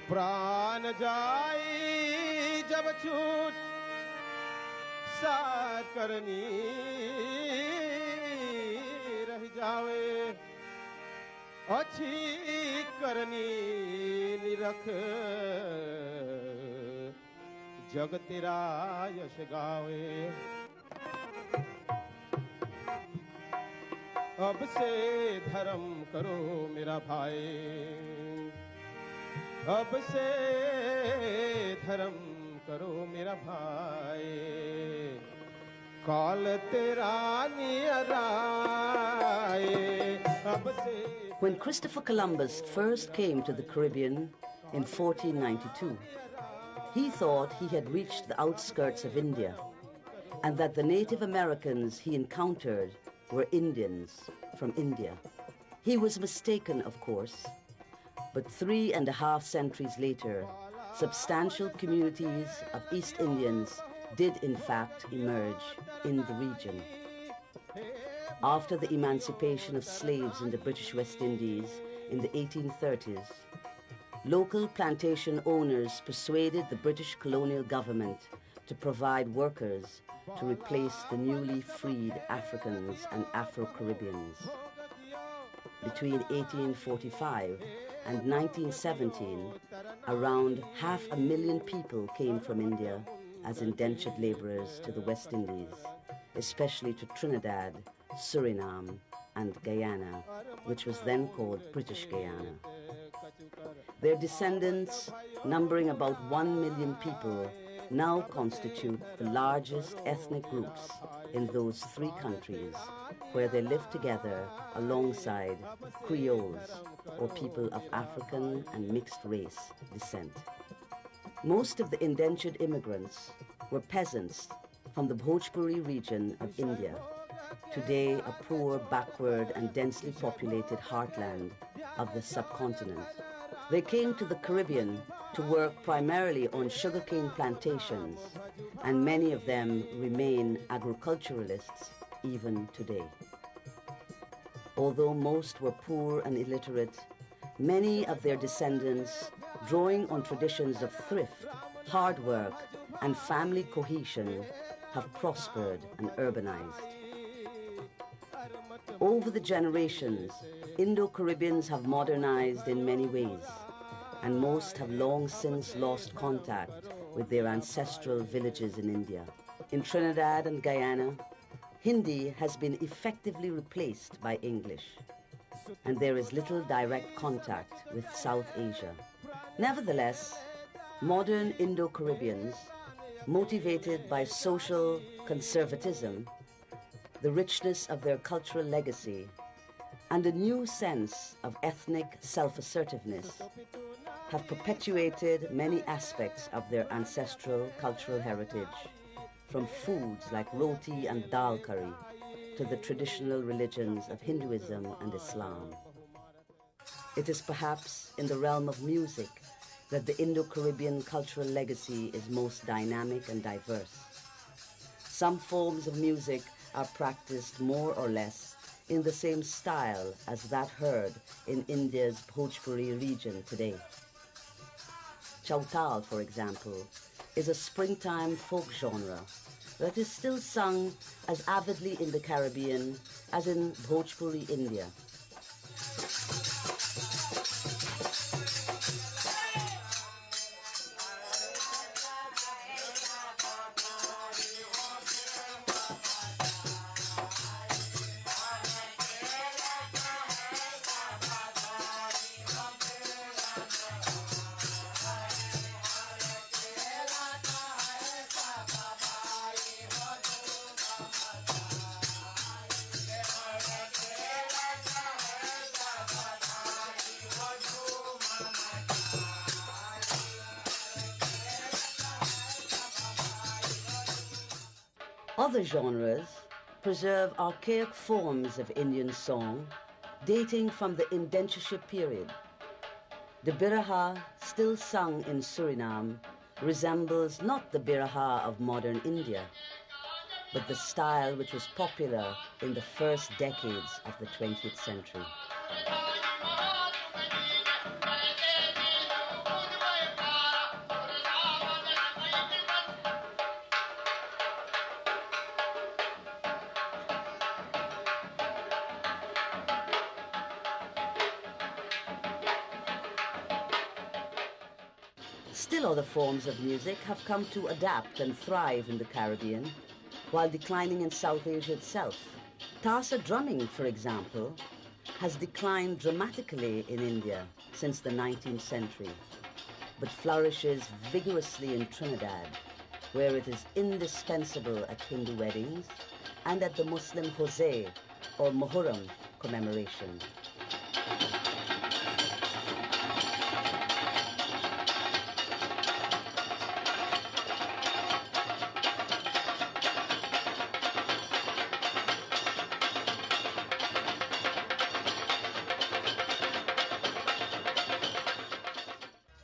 प्राण जाई जब छूट साथ करनी रह जावे अच्छी करनी निरख जग तेरा यश गावे अब से धर्म करो मेरा भाई अब से धर्म करो मेरा भाई काल तेरा नियर आए अब से When Christopher Columbus first came to the Caribbean in 1492, he thought he had reached the outskirts of India and that the Native Americans he encountered were Indians from India. He was mistaken, of course, but 3.5 centuries later, substantial communities of East Indians did in fact emerge in the region. After the emancipation of slaves in the British West Indies in the 1830s, local plantation owners persuaded the British colonial government to provide workers to replace the newly freed Africans and Afro-Caribbeans. Between 1845 and 1917, around 500,000 people came from India as indentured laborers to the West Indies, especially to Trinidad, Suriname, and Guyana, which was then called British Guyana. Their descendants, numbering about 1 million people, now constitute the largest ethnic groups in those 3 countries, where they live together alongside Creoles, or people of African and mixed race descent. Most of the indentured immigrants were peasants from the Bhojpuri region of India, today a poor, backward and densely populated heartland of the subcontinent. They came to the Caribbean to work primarily on sugarcane plantations, and many of them remain agriculturalists even today. Although most were poor and illiterate, many of their descendants, drawing on traditions of thrift, hard work, and family cohesion, have prospered and urbanized. Over the generations, Indo-Caribbeans have modernized in many ways, and most have long since lost contact with their ancestral villages in India. In Trinidad and Guyana, Hindi has been effectively replaced by English, and there is little direct contact with South Asia. Nevertheless, modern Indo-Caribbeans, motivated by social conservatism, the richness of their cultural legacy, and a new sense of ethnic self-assertiveness, have perpetuated many aspects of their ancestral cultural heritage, from foods like roti and dal curry to the traditional religions of Hinduism and Islam. It is perhaps in the realm of music that the Indo-Caribbean cultural legacy is most dynamic and diverse. Some forms of music are practiced more or less in the same style as that heard in India's Bhojpuri region today. Chautal, for example, is a springtime folk genre that is still sung as avidly in the Caribbean as in Bhojpuri, India. Other genres preserve archaic forms of Indian song dating from the indentureship period. The biraha still sung in Suriname resembles not the biraha of modern India. but the style which was popular in the first decades of the 20th century. Still other forms of music have come to adapt and thrive in the Caribbean, while declining in South Asia itself. Tasa drumming, for example, has declined dramatically in India since the 19th century, but flourishes vigorously in Trinidad, where it is indispensable at Hindu weddings and at the Muslim Hoseh or Muharram commemoration.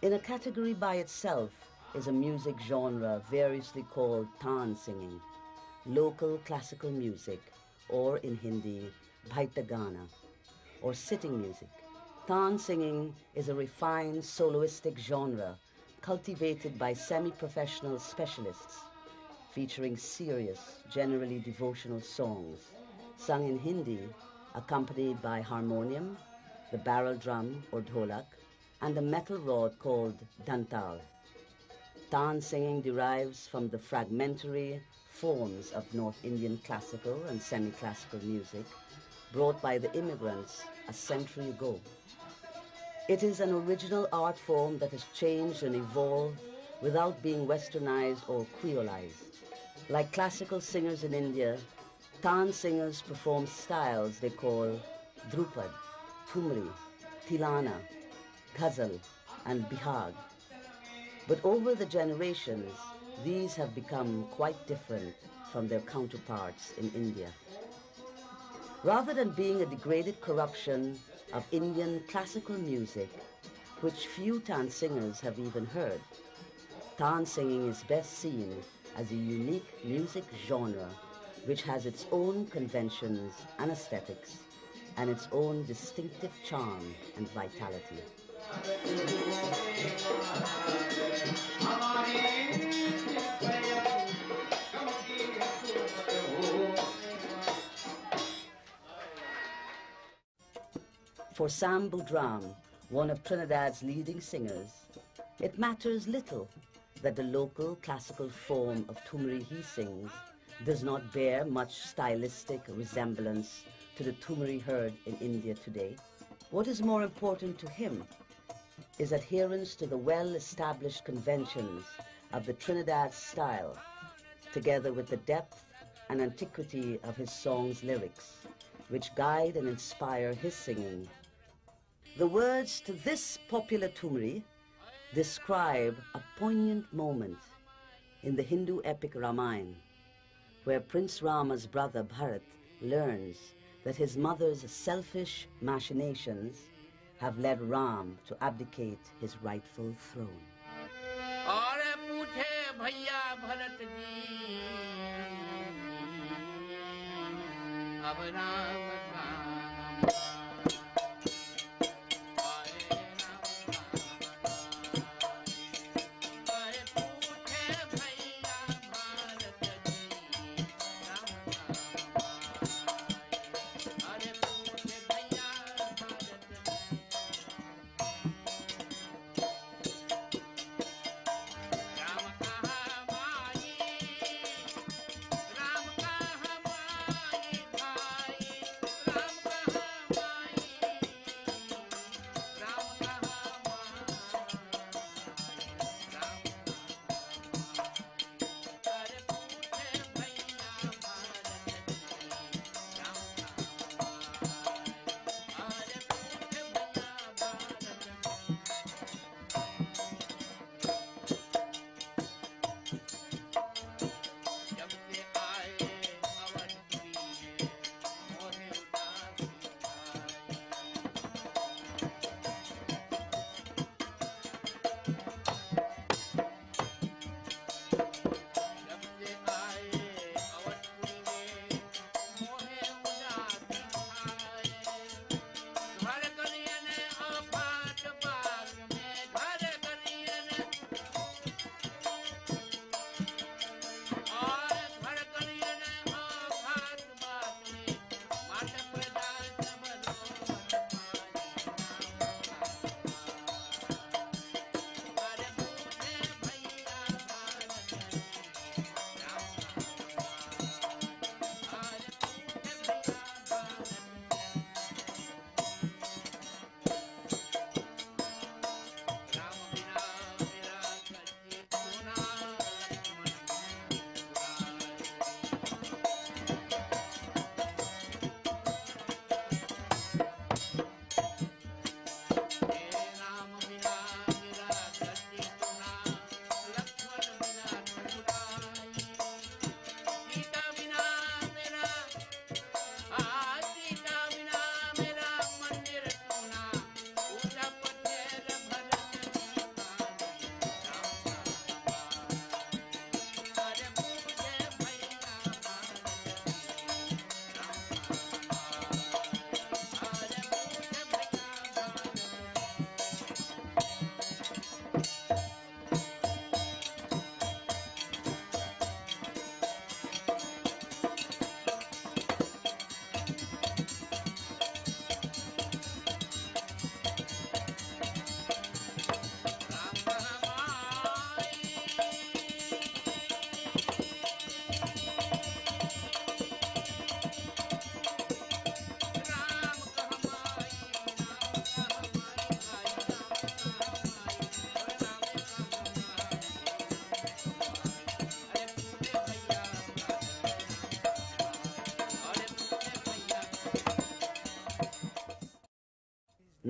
In a category by itself is a music genre variously called taan singing, local classical music, or in Hindi, bhaita gana, or sitting music. Taan singing is a refined soloistic genre cultivated by semi-professional specialists, featuring serious, generally devotional songs, sung in Hindi, accompanied by harmonium, the barrel drum or dholak, and a metal rod called dantal. Taan singing derives from the fragmentary forms of North Indian classical and semi-classical music brought by the immigrants a century ago. It is an original art form that has changed and evolved without being westernized or creolized. Like classical singers in India, Taan singers perform styles they call Drupad, Thumri, Tilana, Gazal, and Bihag. But over the generations, these have become quite different from their counterparts in India. Rather than being a degraded corruption of Indian classical music, which few Taan singers have even heard, Taan singing is best seen as a unique music genre which has its own conventions and aesthetics and its own distinctive charm and vitality. For Sam Boudram, one of Trinidad's leading singers, it matters little that the local classical form of Thumri he sings does not bear much stylistic resemblance to the Thumri heard in India today. What is more important to him is adherence to the well-established conventions of the Trinidad style, together with the depth and antiquity of his song's lyrics, which guide and inspire his singing. The words to this popular Thumri describe a poignant moment in the Hindu epic Ramayana, where Prince Rama's brother Bharat learns that his mother's selfish machinations have led Ram to abdicate his rightful throne.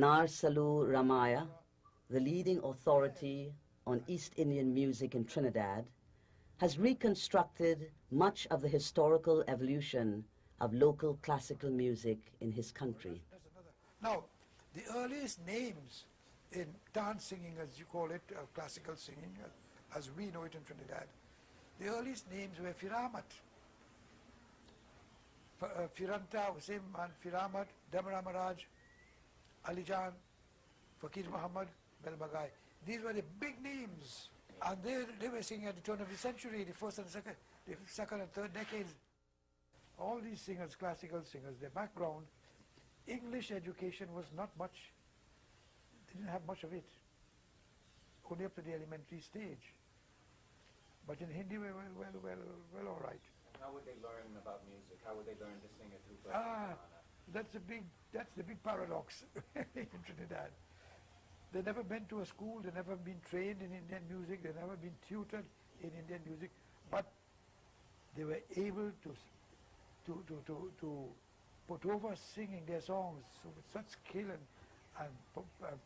Narsalu Ramaya, the leading authority on East Indian music in Trinidad, has reconstructed much of the historical evolution of local classical music in his country. Now, the earliest names in dance singing, as you call it, classical singing, as we know it in Trinidad, the earliest names were Firamat. Firanta, Wasim and Firamat, Damara Maharaj, Alijan, Fakir Muhammad, Belmagai. These were the big names. And they were singing at the turn of the century, the second and third decades. All these singers, classical singers, their background, English education was not much. They didn't have much of it. Only up to the elementary stage. But in Hindi, well, all right. How would they learn about music? How would they learn to sing a two-person that's the big paradox in Trinidad. They never been to a school, they never been trained in Indian music, they never been tutored in Indian music, but they were able to put over singing their songs with such skill and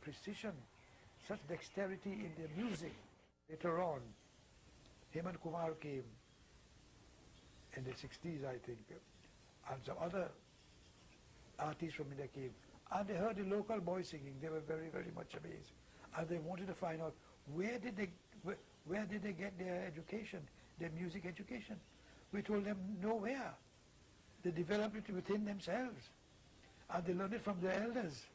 precision, such dexterity in their music. Later on, Hemant Kumar came in the 60s, I think, and some other artists from India came, and they heard the local boys singing. They were very, very much amazed, and they wanted to find out where did they get their education, their music education. We told them nowhere. They developed it within themselves, and they learned it from their elders.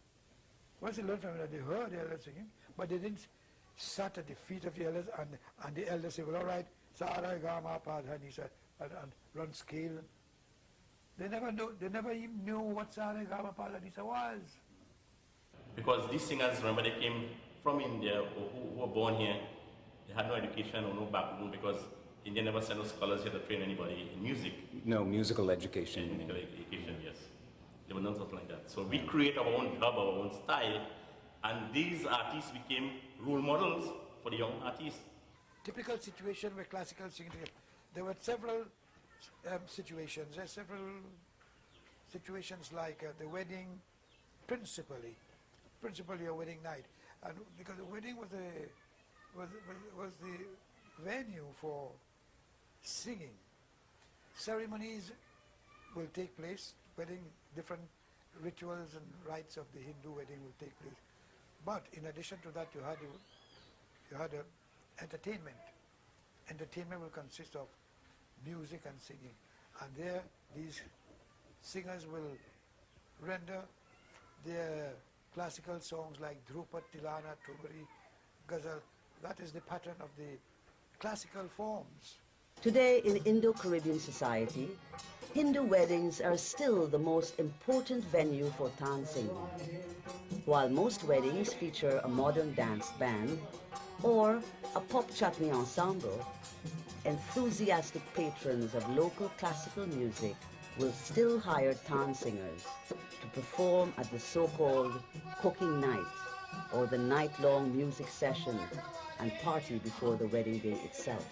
Once they learned from it, they heard the elders singing, but they didn't sat at the feet of the elders, and the elders said, well, all right, Sara, Gama, Pa, Dha, Ni, Sa, and run scale. They never even knew what Sara, Gama, Pa, Dha, Ni, Sa was. Because these singers, remember, they came from India, or who were born here. They had no education or no background because India never sent no scholars here to train anybody in music. No, musical education. Musical education, yes. There were none stuff like that. So we create our own dub, our own style, and these artists became role models for the young artists. Typical situation where classical singing, there were several situations. There are several situations like the wedding, principally a wedding night, and because the wedding was the venue for singing. Ceremonies will take place. Wedding, different rituals and rites of the Hindu wedding will take place. But in addition to that, you had entertainment. Entertainment will consist of music and singing, and there these singers will render their classical songs like Drupad, Tilana, Tugri, Gazal. That is the pattern of the classical forms. Today in Indo-Caribbean society, Hindu weddings are still the most important venue for dancing. While most weddings feature a modern dance band or a pop chutney ensemble, enthusiastic patrons of local classical music will still hire dance singers to perform at the so-called cooking night or the night-long music session and party before the wedding day itself.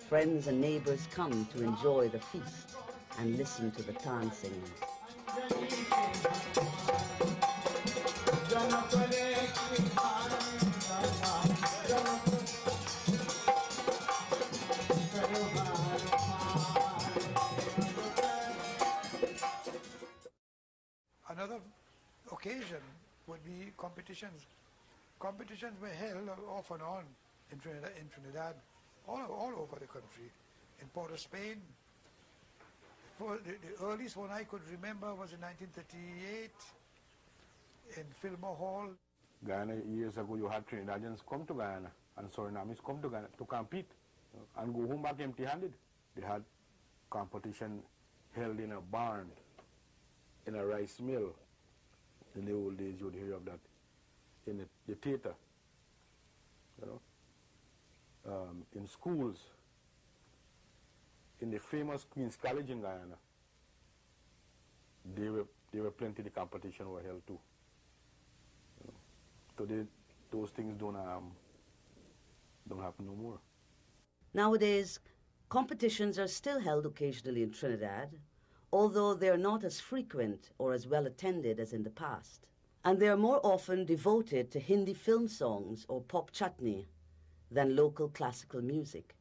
Friends and neighbors come to enjoy the feast and listen to the dance singers. Another occasion would be competitions. Competitions were held off and on in Trinidad, all over the country. In Port of Spain, the earliest one I could remember was in 1938 in Fillmore Hall. Guyana, years ago, you had Trinidadians come to Guyana and Surinamis come to Guyana to compete and go home back empty-handed. They had competition held in a barn, in a rice mill. In the old days, you would hear of that. In the theater, in schools, in the famous Queen's College in Guyana, there were plenty of competition were held too. Today, those things don't happen no more. Nowadays, competitions are still held occasionally in Trinidad, although they are not as frequent or as well attended as in the past. And they are more often devoted to Hindi film songs or pop chutney than local classical music.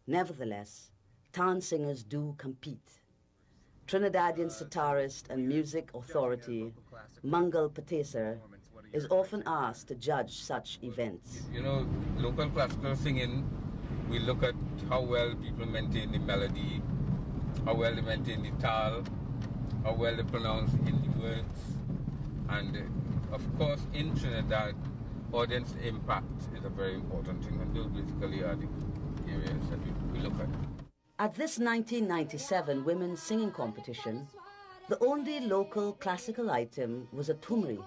Nevertheless, Tan singers do compete. Trinidadian sitarist and music authority Mangal Pateser is often asked to judge such events. You know, local classical singing, we look at how well people maintain the melody, how well they maintain the tal, how well they pronounce Hindi words, and of course in Trinidad, audience impact is a very important thing, and those basically are the areas that we look at. At this 1997 women's singing competition, the only local classical item was a thumri,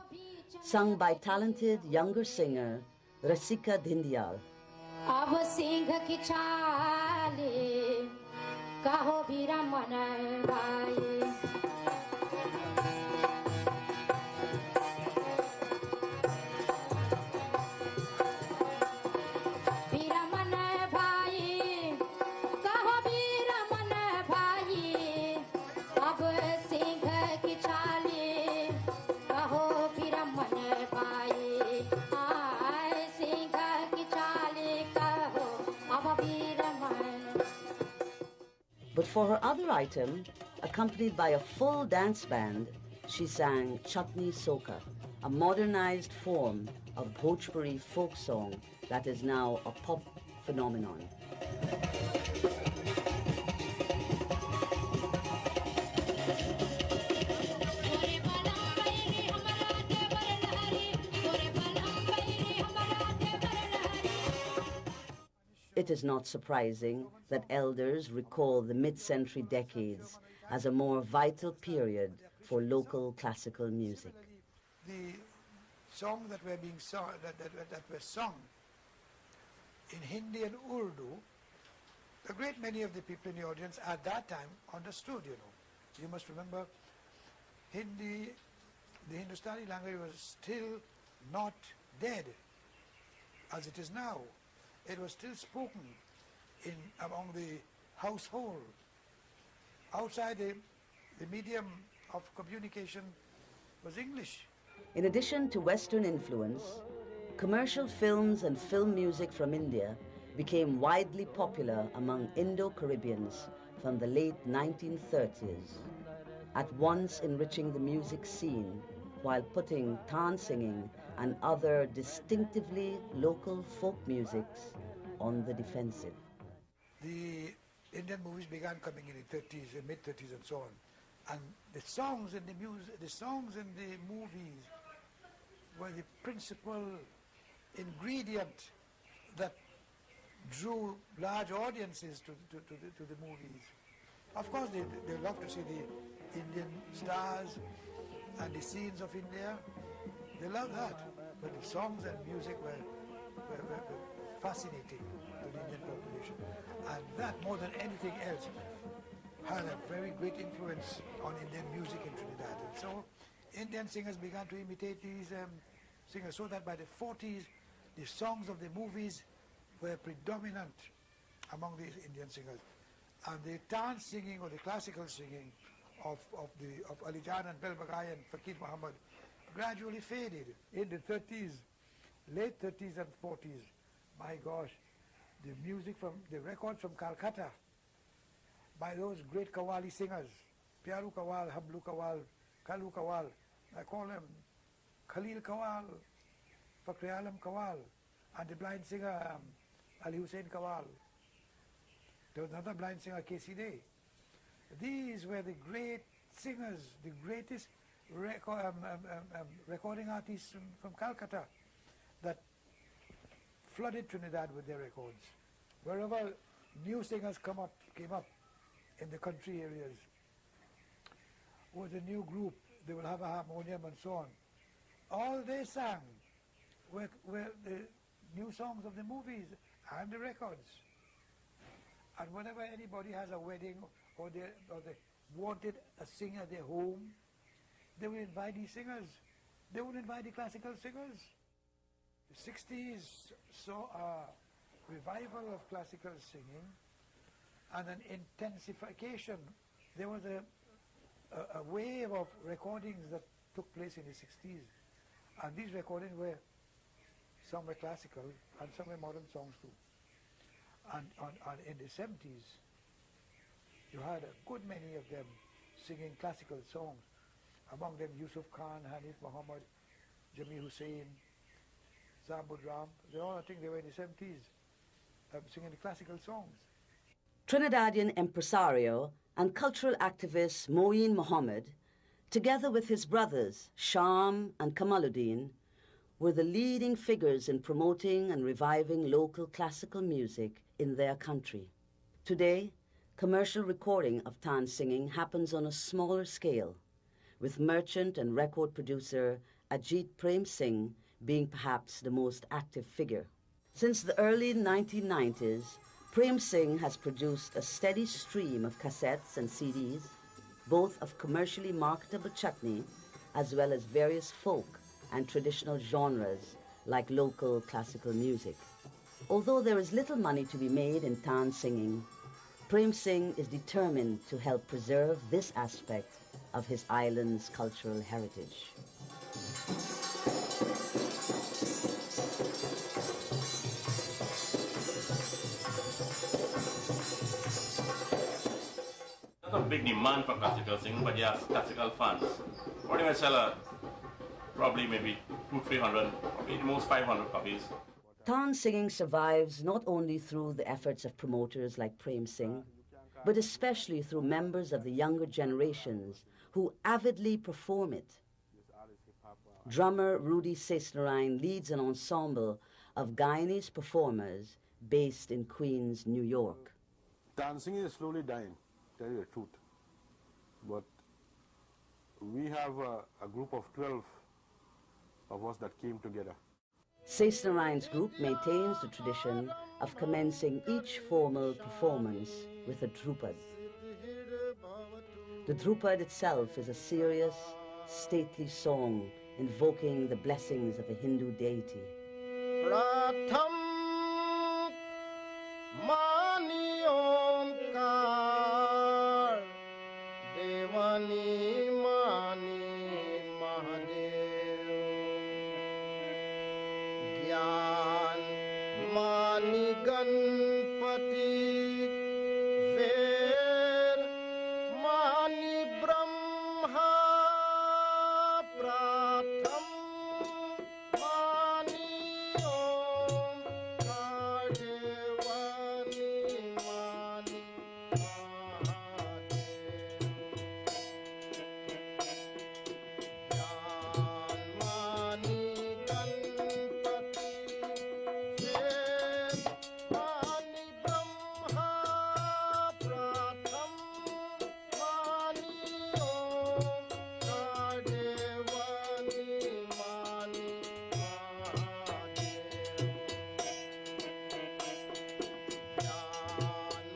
sung by talented younger singer Rasika Dhindial. But for her other item, accompanied by a full dance band, she sang Chutney Soka, a modernized form of Bhojpuri folk song that is now a pop phenomenon. It is not surprising that elders recall the mid-century decades as a more vital period for local classical music. The songs that were being sung, that were sung in Hindi and Urdu, a great many of the people in the audience at that time understood, you know. You must remember, Hindi, the Hindustani language was still not dead as it is now. It was still spoken among the household. Outside, the medium of communication was English. In addition to Western influence, commercial films and film music from India became widely popular among Indo-Caribbeans from the late 1930s, at once enriching the music scene while putting Tan singing and other distinctively local folk musics on the defensive. The Indian movies began coming in the 30s, the mid-30s and so on. And the songs in the music, the songs in the movies were the principal ingredient that drew large audiences to the movies. Of course, they love to see the Indian stars and the scenes of India. They love that. But the songs and music were fascinating to the Indian population. And that, more than anything else, had a very great influence on Indian music in Trinidad. And so Indian singers began to imitate these singers, so that by the 40s, the songs of the movies were predominant among these Indian singers. And the dance singing or the classical singing of Ali Jan and Belbagai and Fakir Muhammad gradually faded. In the 30s, late 30s and 40s, my gosh, the music from, the records from Calcutta by those great Qawwali singers, Pyaru Qawwal, Hablu Qawwal, Kalu Qawwal, I call them Khalil Qawwal, Fakri Alam Qawwal, and the blind singer Ali Hussein Qawwal. There was another blind singer, K.C. Day. These were the great singers, the greatest recording artists from Calcutta that flooded Trinidad with their records. Wherever new singers came up in the country areas, with a new group, they will have a harmonium and so on. All they sang were the new songs of the movies and the records. And whenever anybody has a wedding or they wanted a singer at their home, they would invite these singers. They would invite the classical singers. The 60s saw a revival of classical singing and an intensification. There was a wave of recordings that took place in the 60s. And these recordings were, some were classical and some were modern songs too. And in the 70s, you had a good many of them singing classical songs. Among them Yusuf Khan, Hanif Muhammad, Jamil Hussain, Zambudram. They all, I think they were in the 70s, singing the classical songs. Trinidadian impresario and cultural activist Moeen Mohammed, together with his brothers Sham and Kamaluddin, were the leading figures in promoting and reviving local classical music in their country. Today, commercial recording of Tan singing happens on a smaller scale, with merchant and record producer Ajit Prem Singh being perhaps the most active figure. Since the early 1990s, Prem Singh has produced a steady stream of cassettes and CDs, both of commercially marketable chutney as well as various folk and traditional genres like local classical music. Although there is little money to be made in Tan singing, Prem Singh is determined to help preserve this aspect of his island's cultural heritage. There's a big demand for classical singing, but yes, classical fans. What do you sell? Probably maybe 200-300, probably the most 500 copies. Tan singing survives not only through the efforts of promoters like Prem Singh, but especially through members of the younger generations who avidly perform it. Drummer Rudy Seisnerine leads an ensemble of Guyanese performers based in Queens, New York. Dancing is slowly dying, tell you the truth. But we have a group of 12 of us that came together. Seisnerine's group maintains the tradition of commencing each formal performance with a drupad. The drupad itself is a serious, stately song invoking the blessings of a Hindu deity. Pratham Mani Omkar Devani Mani Mahadev Gyan Mani Ganpati Ver Mani Brahma Pratham Mani Omkar Devani Mani Mahadev Gyan Mani Ganpati Ved Mani Brahma Pratham Mani Omkar Devani Mani Mahadev Gyan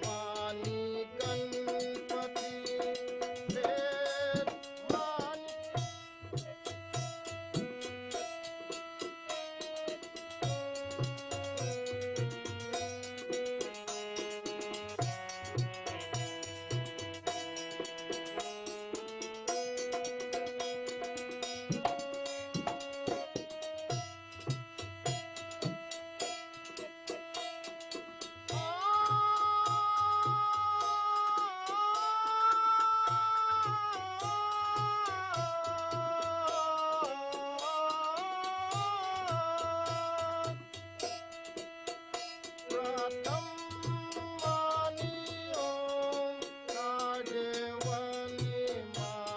Mani Ganpati Ved Mani Pratham Mani Omkar Devani Mani Mahadev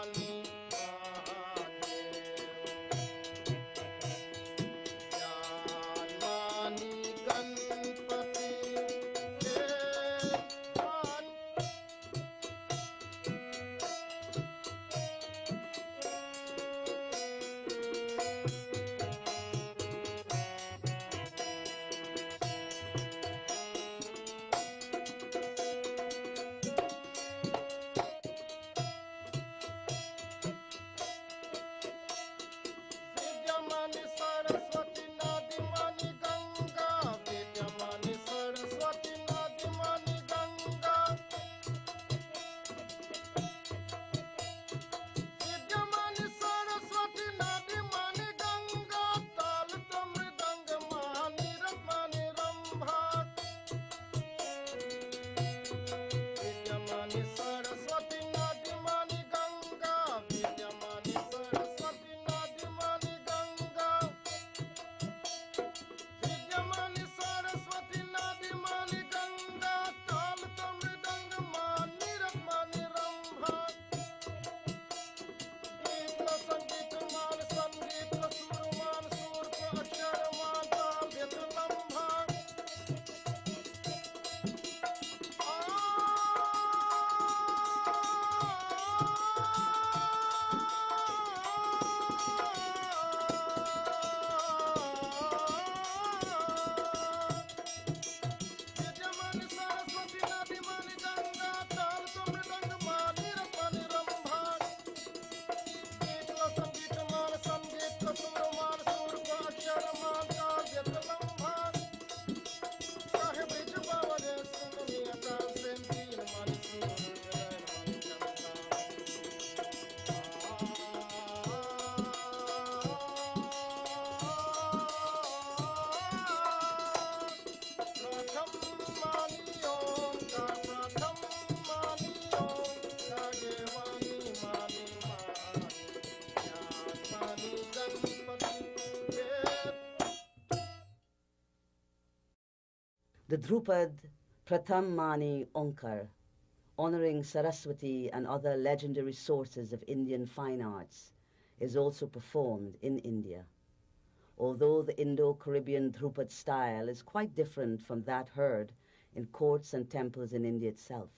Gyan Mani Ganpati Ved Mani The Drupad Pratham Mani Onkar, honoring Saraswati and other legendary sources of Indian fine arts, is also performed in India, although the Indo-Caribbean Drupad style is quite different from that heard in courts and temples in India itself.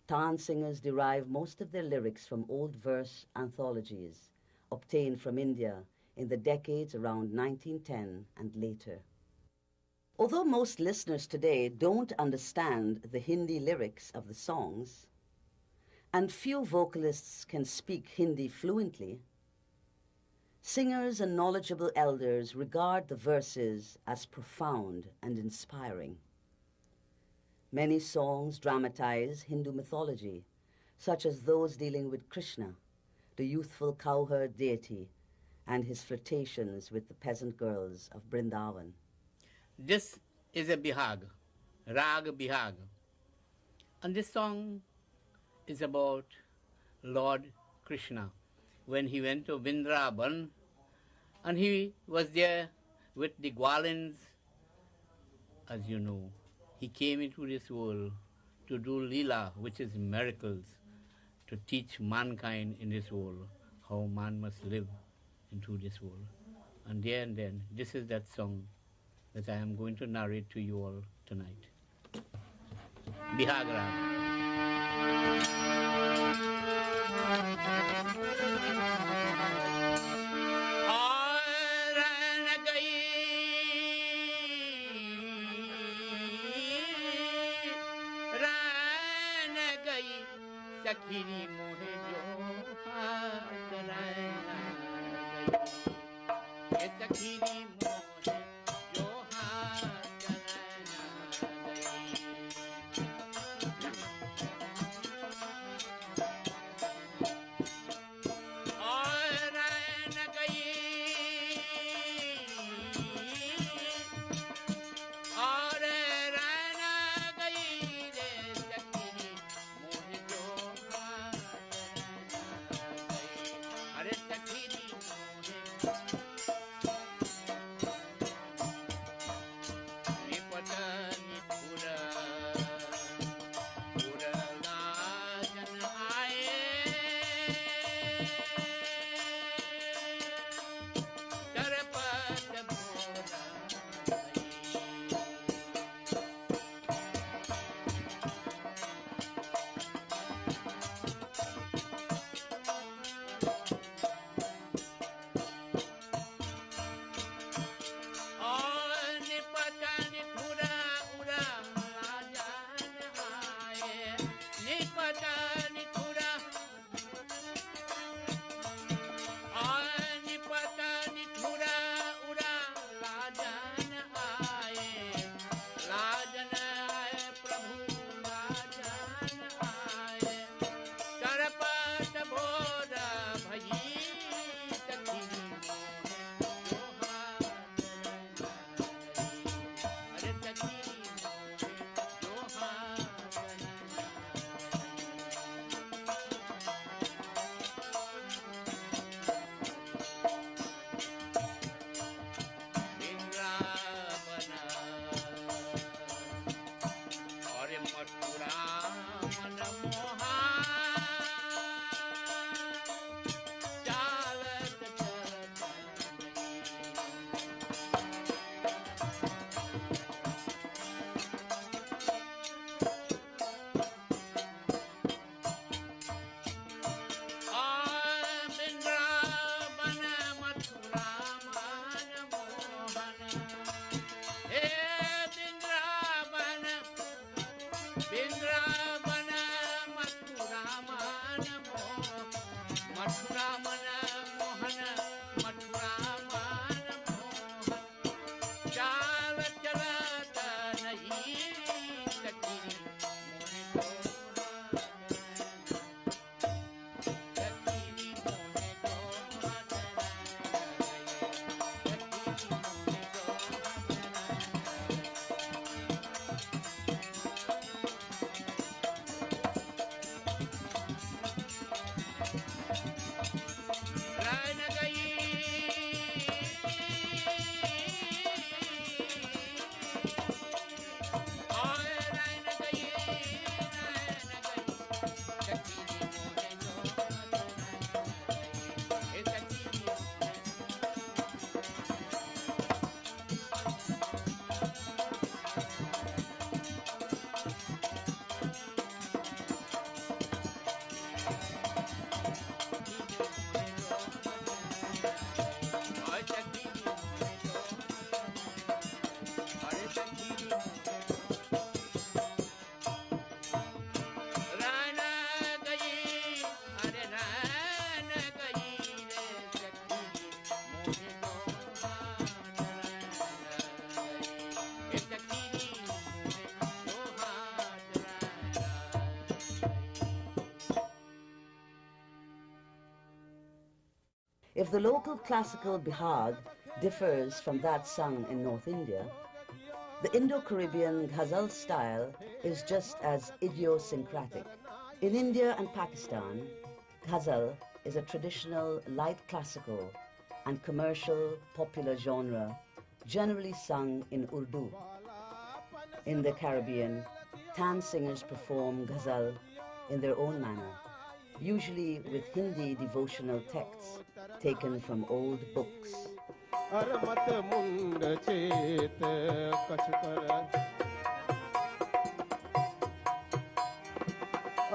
Tan singers derive most of their lyrics from old verse anthologies obtained from India in the decades around 1910 and later. Although most listeners today don't understand the Hindi lyrics of the songs, and few vocalists can speak Hindi fluently, singers and knowledgeable elders regard the verses as profound and inspiring. Many songs dramatize Hindu mythology, such as those dealing with Krishna, the youthful cowherd deity, and his flirtations with the peasant girls of Brindavan. This is a bihag, rag bihag. And this song is about Lord Krishna when he went to Vrindavan and he was there with the Gwalins. As you know, he came into this world to do Leela, which is miracles, to teach mankind in this world how man must live into this world. And then, this is that song that I am going to narrate to you all tonight. Bihagra. Sakiri mohe jo haat raina gayi, sakiri mohe jo haat raina gayi. Aur raina gayi, aur raina gayi re sakiri mohe jo. If the local classical bihag differs from that sung in North India, the Indo-Caribbean Ghazal style is just as idiosyncratic. In India and Pakistan, Ghazal is a traditional light classical and commercial popular genre generally sung in Urdu. In the Caribbean, Tan singers perform Ghazal in their own manner, usually with Hindi devotional texts taken from old books. अरमत मुंड चेत कछकर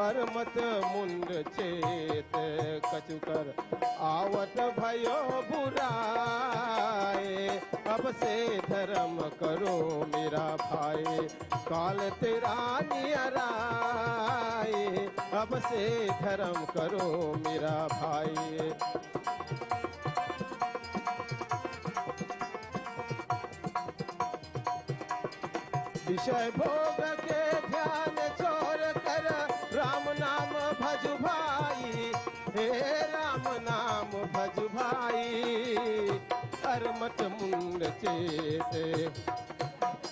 अरमत मुंड चेत कछकर आवत भयो बुराए अब से धर्म करो मेरा भाई काल तेरा नियराए अब से धर्म करो मेरा भाई विषय भोग के ध्यान छोड़ कर राम नाम भज भाई हे राम नाम भज भाई अरमत मुंड चेते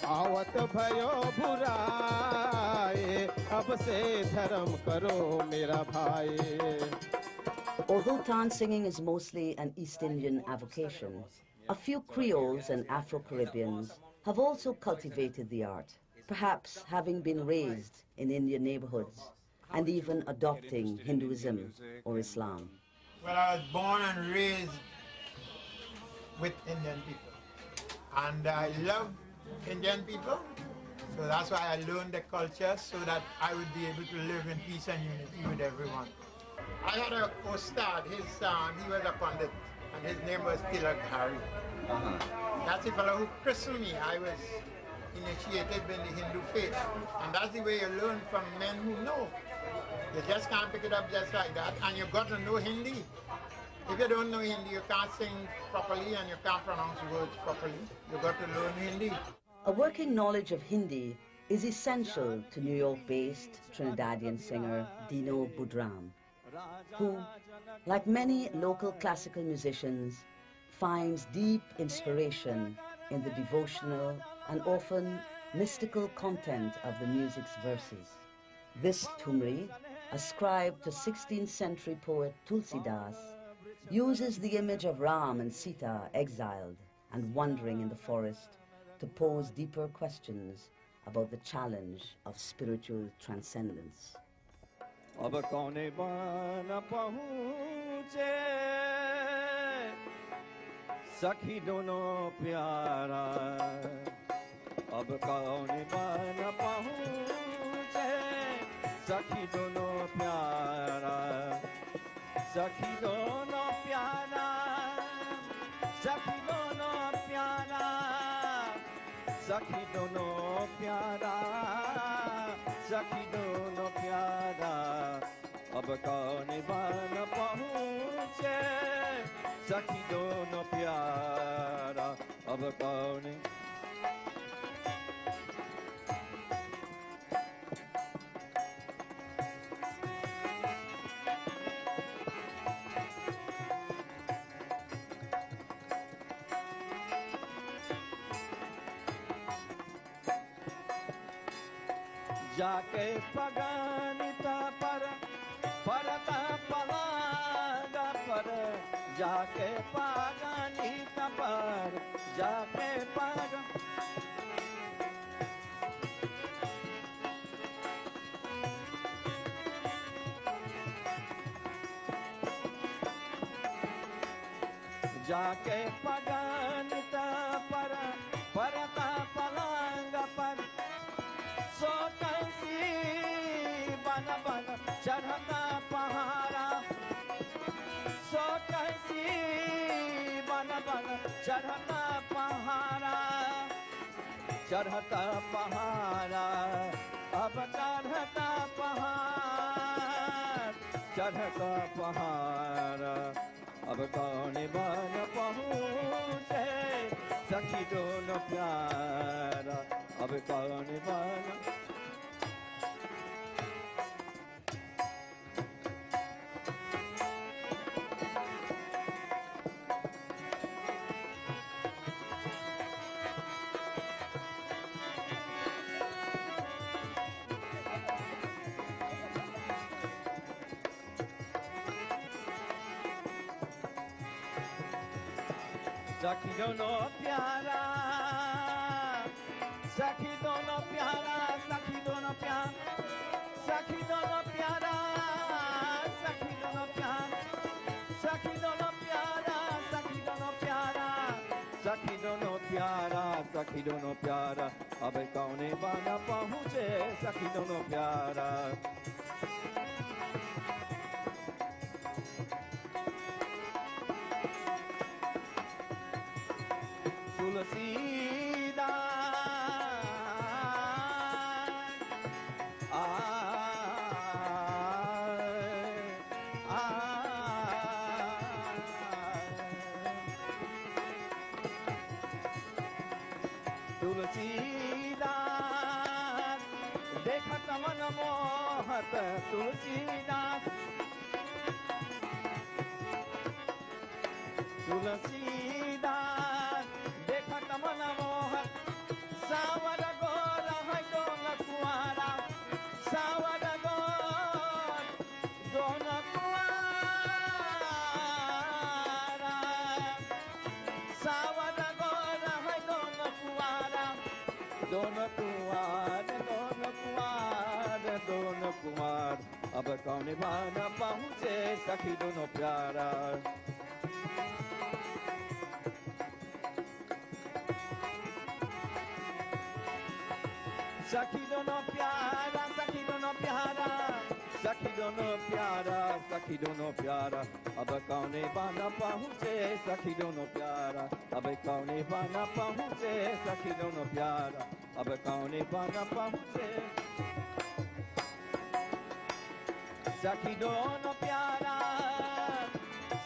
आवत भयो बुराए अब से धर्म करो मेरा भाई. Although Tan singing is mostly an East Indian avocation, a few Creoles and Afro-Caribbeans have also cultivated the art, perhaps having been raised in Indian neighborhoods and even adopting Hinduism or Islam. Well, I was born and raised with Indian people, and I love Indian people, so that's why I learned the culture so that I would be able to live in peace and unity with everyone. I had a Ustad, he was a Pandit, and his name was Tilak Hari. That's the fellow who christened me. I was initiated in the Hindu faith. And that's the way you learn from men who know. You just can't pick it up just like that, and you've got to know Hindi. If you don't know Hindi, you can't sing properly and you can't pronounce words properly. You've got to learn Hindi. A working knowledge of Hindi is essential to New York-based Trinidadian singer Dino Budram, who, like many local classical musicians, finds deep inspiration in the devotional and often mystical content of the music's verses. This thumri, ascribed to 16th century poet Tulsidas, uses the image of Ram and Sita exiled and wandering in the forest to pose deeper questions about the challenge of spiritual transcendence. अब कौने बान पहुँचे सखी दोनों प्यारा अब कौने बान पहुँचे सखी दोनों प्यारा सखी दोनों प्यारा सखी दोनों प्यारा सखी दोनों प्यारा सखी दोनों प्यारा अब कौन बान पहुँचे सखी दोनों प्यारा अब कौन जाके पगानिता पर परता पलागा पर जाके पगानिता पर जाके पगा जाके पगानिता पर परता पलागा पर सो बन बन चढ़ता पहाड़ा सो कैसी बन बन चढ़ता पहाड़ा अब चढ़ता पहाड़ अब कौन बन पहुँचे सखी दोनों प्यारा अब कौन बन सखी दोनों प्यारा सखी दोनों प्यारा सखी दोनों प्यार सखी दोनों प्यारा सखी दोनों प्यार सखी दोनों प्यारा सखी दोनों प्यारा सखी दोनों प्यारा सखी दोनों प्यारा अब कौने बाना पहुँचे सखी दोनों प्यारा तुलसीदास देखत मन मोहत तुलसीदास तुलसीदास देखत मन मोहत सावर गोर है दोन कुआरा सावर गोर दोन कुआरा सावर गोर है दोन कुआरा दोन कुआर दोन कुआर दोन कुमार अब कौन बाना पहुँचे सखी दोनों प्यारा सखी दोनों प्यारा सखी दोनों प्यारा सखी दोनों प्यारा सखी दोनों प्यारा अब कौने बाना पहुँचे सखी दोनों प्यारा अब कौने बाना पहुँचे सखी दोनों प्यारा अब कौने बाना पहुँचे सखी दोनों प्यारा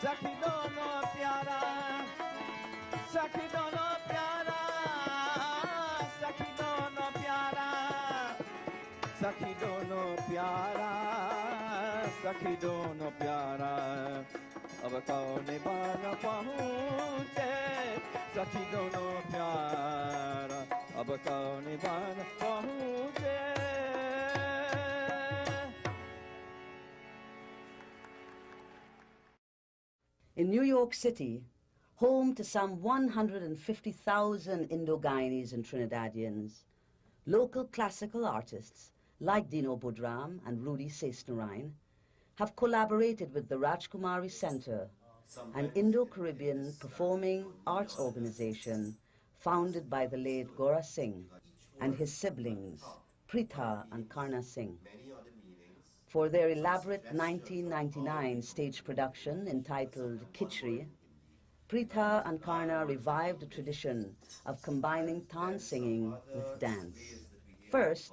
सखी दोनों प्यारा सखी दोनों प्यारा सखी दोनों प्यारा सखी दोनों प्यारा सखी दोनों प्यारा अब कौन बाना पहुँचे सखी दोनों प्यारा अब कौन बाना पहुँचे In New York City, home to some 150,000 Indo-Guyanese and Trinidadians, local classical artists like Dino Budram and Rudy Sesnarine have collaborated with the Rajkumari Center, an Indo-Caribbean performing arts organization founded by the late Gora Singh and his siblings, Pritha and Karna Singh. For their elaborate 1999 stage production entitled Khichdi, Pritha and Karna revived a tradition of combining Tan singing with dance. First,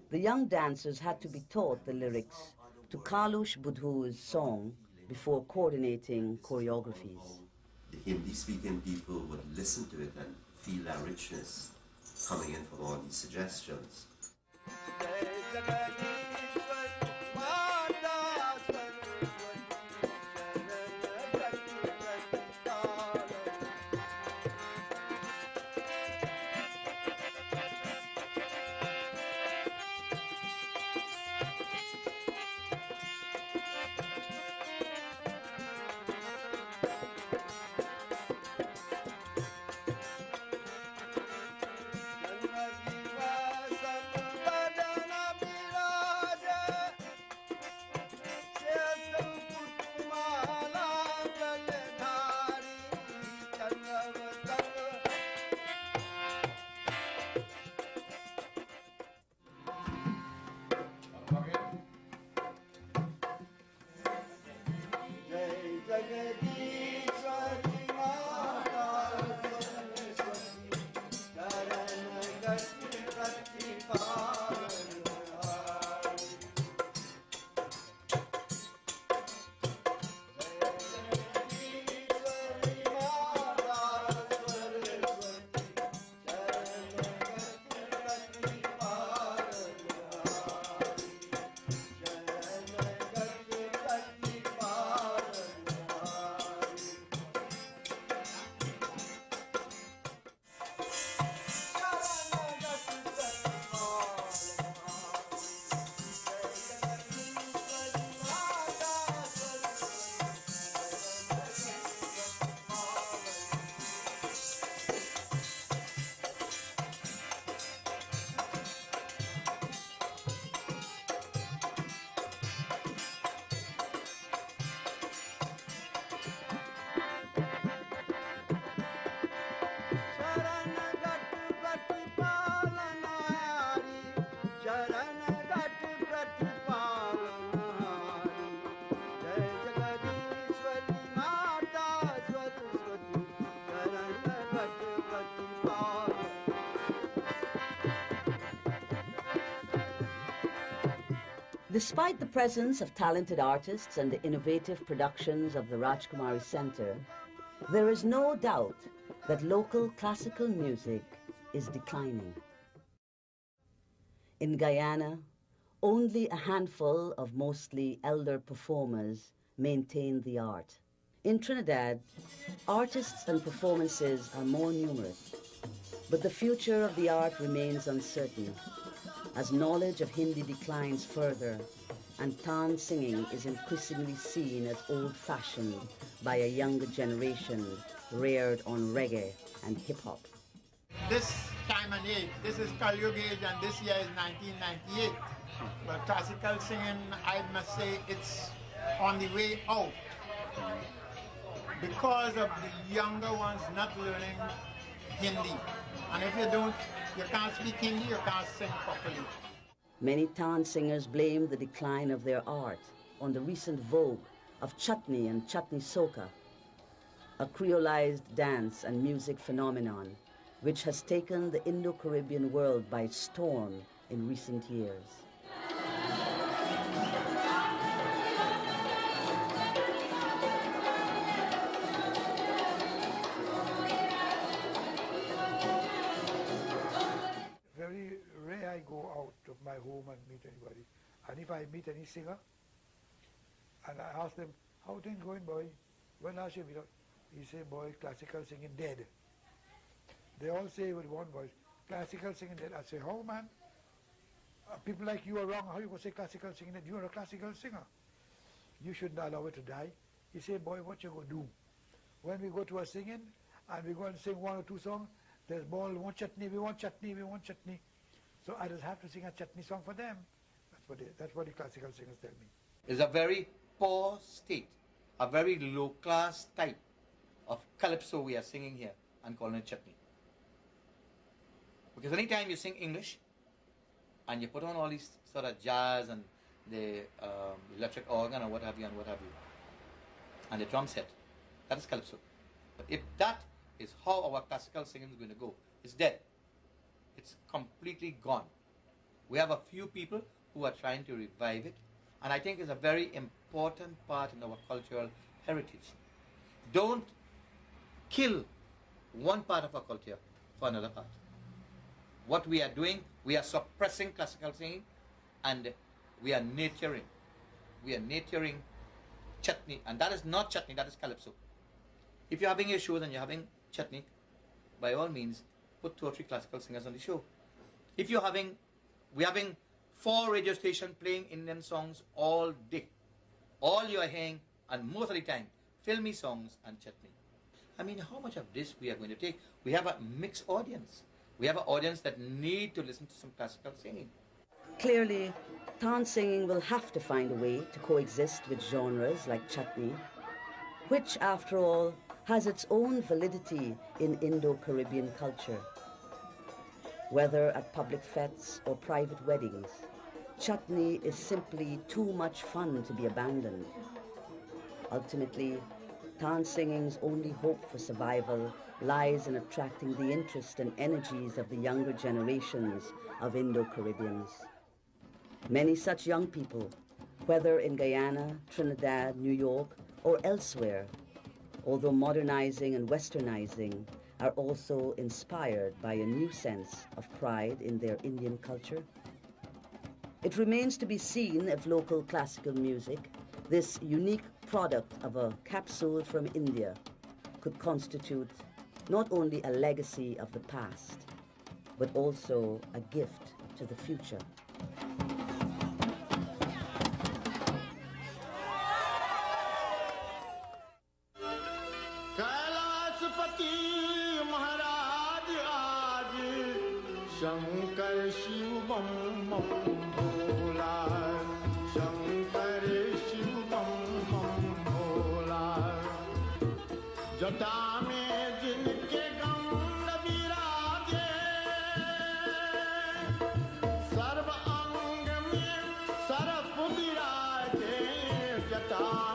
the young dancers had to be taught the lyrics to Kalush Budhu's song before coordinating choreographies. The Hindi-speaking people would listen to it and feel that richness coming in from all these suggestions. Despite the presence of talented artists and the innovative productions of the Rajkumari Center, there is no doubt that local classical music is declining. In Guyana, only a handful of mostly elder performers maintain the art. In Trinidad, artists and performances are more numerous, but the future of the art remains uncertain as knowledge of Hindi declines further and Tan singing is increasingly seen as old-fashioned by a younger generation reared on reggae and hip-hop. This time and age, this is Kalyug age and this year is 1998. But classical singing, I must say, it's on the way out because of the younger ones not learning Hindi. And if you don't, you can't speak Hindi, you can't sing properly. Many Tan singers blame the decline of their art on the recent vogue of chutney and chutney soca, a creolized dance and music phenomenon which has taken the Indo-Caribbean world by storm in recent years. Very rare I go out of my home and meet anybody. And if I meet any singer, and I ask them, how things going, boy? When last year we don't, he say, boy, classical singing dead. They all say with one voice, classical singing dead. I say, how, man? People like you are wrong. How you go say classical singing dead? You are a classical singer. You shouldn't allow it to die. He say, boy, what you going to do? When we go to a singing, and we go and sing one or two songs, there's ball, we want chutney, we want chutney, we want chutney. So I just have to sing a chutney song for them. That's what the classical singers tell me. It's a very poor state, a very low-class type of calypso we are singing here and calling it chutney. Because anytime you sing English and you put on all these sort of jazz and the electric organ or what have you and what have you, and the drum set, that is calypso. But if that is how our classical singing is going to go, it's dead. It's completely gone. We have a few people who are trying to revive it, and I think it's a very important part in our cultural heritage. Don't kill one part of our culture for another part. What we are doing, we are suppressing classical singing, and we are nurturing. We are nurturing chutney, and that is not chutney, that is calypso. If you're having your shows and you're having chutney, by all means, put 2 or 3 classical singers on the show. If we're having 4 radio stations playing Indian songs all day. All you are hearing, and most of the time, filmy songs and chutney. I mean, how much of this we are going to take? We have a mixed audience. We have an audience that need to listen to some classical singing. Clearly, Tan singing will have to find a way to coexist with genres like chutney, which, after all, has its own validity in Indo-Caribbean culture. Whether at public fetes or private weddings, chutney is simply too much fun to be abandoned. Ultimately, Tan singing's only hope for survival lies in attracting the interest and energies of the younger generations of Indo-Caribbeans. Many such young people, whether in Guyana, Trinidad, New York, or elsewhere, although modernizing and westernizing, are also inspired by a new sense of pride in their Indian culture. It remains to be seen if local classical music, this unique product of a capsule from India, could constitute not only a legacy of the past, but also a gift to the future. Shankar Shiv बम बम भोला शंकर शिव बम बम भोला जटा में जिनके गंध विराजे सर्व अंग में सर्प विराजे जटा